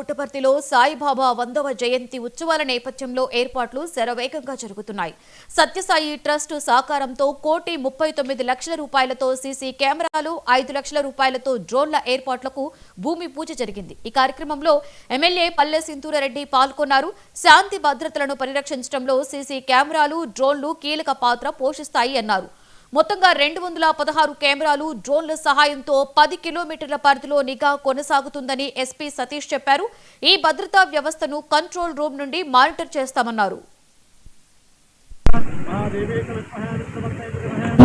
పుట్టపర్తిలో సాయిబాబా 100వ జయంతి ఉత్సవాల నేపథ్యంలో ఏర్పాట్లు శరవేగంగా జరుగుతున్నాయి. సత్యసాయి ట్రస్ట్ సహకారంతో ₹1,39,00,000 సీసీ కెమెరాలు, ₹5,00,000 డ్రోన్ల ఏర్పాట్లకు భూమి పూజ జరిగింది. ఈ కార్యక్రమంలో ఎమ్మెల్యే పల్లె సింతూరారెడ్డి పాల్గొన్నారు. శాంతి భద్రతలను పరిరక్షించడంలో సీసీ కెమెరాలు, డ్రోన్లు కీలక పాత్ర పోషిస్తాయి అన్నారు. మొత్తంగా 216 కెమెరాలు, డ్రోన్ల సహాయంతో 10 కిలోమీటర్ల పరిధిలో నిఘా కొనసాగుతుందని ఎస్పీ సతీష్ చెప్పారు. ఈ భద్రతా వ్యవస్థను కంట్రోల్ రూమ్ నుండి మానిటర్ చేస్తామన్నారు.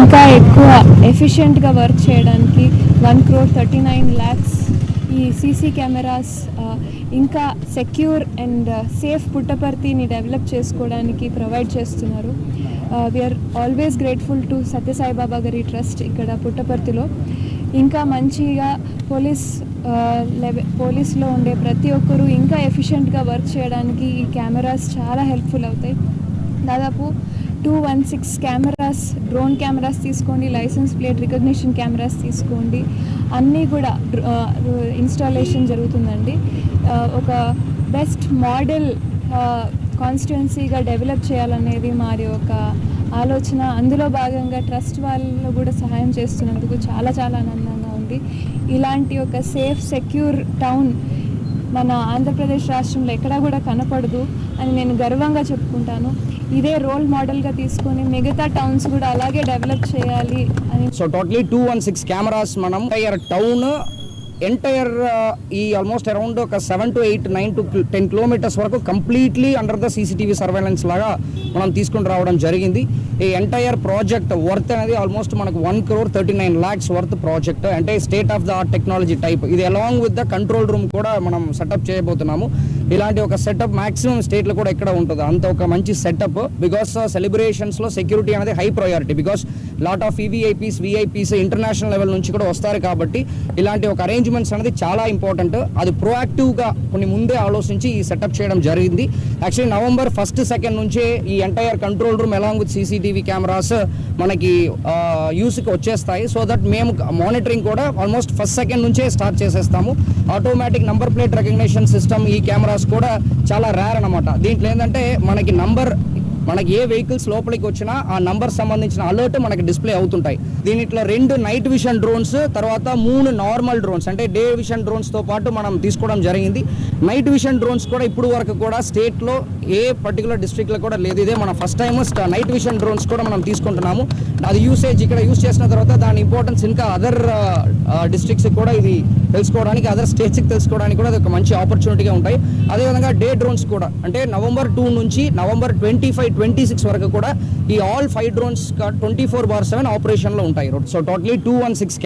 ఇంకా ఎక్కువ ఎఫిషియెంట్ గా వర్క్ చేయడానికి 1,39,00,000 ఈ సీసీ కెమెరాస్ ఇంకా సెక్యూర్ అండ్ సేఫ్ పుట్టపర్తిని డెవలప్ చేసుకోవడానికి ప్రొవైడ్ చేస్తున్నారు. We are always grateful to Sathya Sai Baba గారి ట్రస్ట్ ఇక్కడ పుట్టపర్తిలో. ఇంకా మంచిగా పోలీస్లో ఉండే ప్రతి ఒక్కరూ ఇంకా ఎఫిషియెంట్గా వర్క్ చేయడానికి ఈ కెమెరాస్ చాలా హెల్ప్ఫుల్ అవుతాయి. దాదాపు 216 కెమెరాస్, డ్రోన్ కెమెరాస్ తీసుకోండి, లైసెన్స్ ప్లేట్ రికగ్నిషన్ కెమెరాస్ తీసుకోండి, అన్నీ కూడా ఇన్స్టాలేషన్ జరుగుతుందండి. ఒక బెస్ట్ మోడల్ కాన్స్టిట్యుయెన్సీగా డెవలప్ చేయాలనేది మరి ఒక ఆలోచన. అందులో భాగంగా ట్రస్ట్ వాళ్ళు కూడా సహాయం చేస్తున్నందుకు చాలా చాలా ఆనందంగా ఉంది. ఇలాంటి ఒక సేఫ్ సెక్యూర్ టౌన్ మన ఆంధ్రప్రదేశ్ రాష్ట్రంలో ఎక్కడా కూడా కనపడదు అని నేను గర్వంగా చెప్పుకుంటాను. ఇదే రోల్ మోడల్గా తీసుకొని మిగతా టౌన్స్ కూడా అలాగే డెవలప్ చేయాలి అని. సో టోటలీ 216 కెమెరాస్ మనం టౌన్ ఎంటైర్ ఈ ఆల్మోస్ట్ అరౌండ్ ఒక 7 to 8, 9 to 10 కిలోమీటర్స్ వరకు completely under the CCTV surveillance లాగా మనం తీసుకుని రావడం జరిగింది. ఈ ఎంటైర్ ప్రాజెక్ట్ వర్త్ అనేది ఆల్మోస్ట్ మనకు 1,39,00,000 వర్త్ ప్రాజెక్ట్, అంటే state of the art technology type. ఇది along with the control room కూడా మనం సెటప్ చేయబోతున్నాము. ఇలాంటి ఒక సెటప్ మాక్సిమం స్టేట్లో కూడా ఎక్కడ ఉంటుంది అంత ఒక మంచి సెటప్. బికాస్ సెలబ్రేషన్స్లో సెక్యూరిటీ అనేది high priority. Because lot of VVIPs, VIPs international level నుంచి కూడా వస్తారు కాబట్టి ఇలాంటి ఒక అరేంజ్మెంట్స్ అనేది చాలా ఇంపార్టెంట్. అది ప్రోయాక్టివ్గా కొన్ని ముందే ఆలోచించి ఈ సెటప్ చేయడం జరిగింది. యాక్చువల్లీ November 1st, 2nd నుంచే ఈ entire control room along with CCTV cameras మనకి యూస్కి వచ్చేస్తాయి. సో దట్ మేము మానిటరింగ్ కూడా ఆల్మోస్ట్ 1st, 2nd నుంచే స్టార్ట్ చేసేస్తాము. Automatic number plate recognition system ఈ కెమెరాస్ కూడా చాలా రేర్ అనమాట. దీంట్లో ఏంటంటే మనకి ఏ వెహికల్స్ లోపలికి వచ్చినా ఆ నంబర్ సంబంధించిన అలర్ట్ మనకి డిస్ప్లే అవుతుంటాయి. దీంట్లో 2 నైట్ విషన్ డ్రోన్స్, తర్వాత 3 నార్మల్ డ్రోన్స్, అంటే డే విషన్ డ్రోన్స్తో పాటు మనం తీసుకోవడం జరిగింది. నైట్ విషన్ డ్రోన్స్ కూడా ఇప్పుడు వరకు కూడా స్టేట్లో ఏ పర్టికులర్ డిస్ట్రిక్ట్లో కూడా లేదు. ఇదే మన first time night vision drones కూడా మనం తీసుకుంటున్నాము. అది యూసేజ్ ఇక్కడ యూజ్ చేసిన తర్వాత దాని ఇంపార్టెన్స్ ఇంకా అదర్ డిస్ట్రిక్ట్స్కి కూడా ఇది తెలుసుకోవడానికి, అదర్ స్టేట్స్కి తెలుసుకోవడానికి కూడా అది ఒక మంచి ఆపర్చునిటీగా ఉంటాయి. అదేవిధంగా డే డ్రోన్స్ కూడా, అంటే November 2 నుంచి November 25, 26 వరకు కూడా ఈ ఆల్ 5 డ్రోన్స్ 24/7 ఆపరేషన్లో ఉంటాయి. So totally 216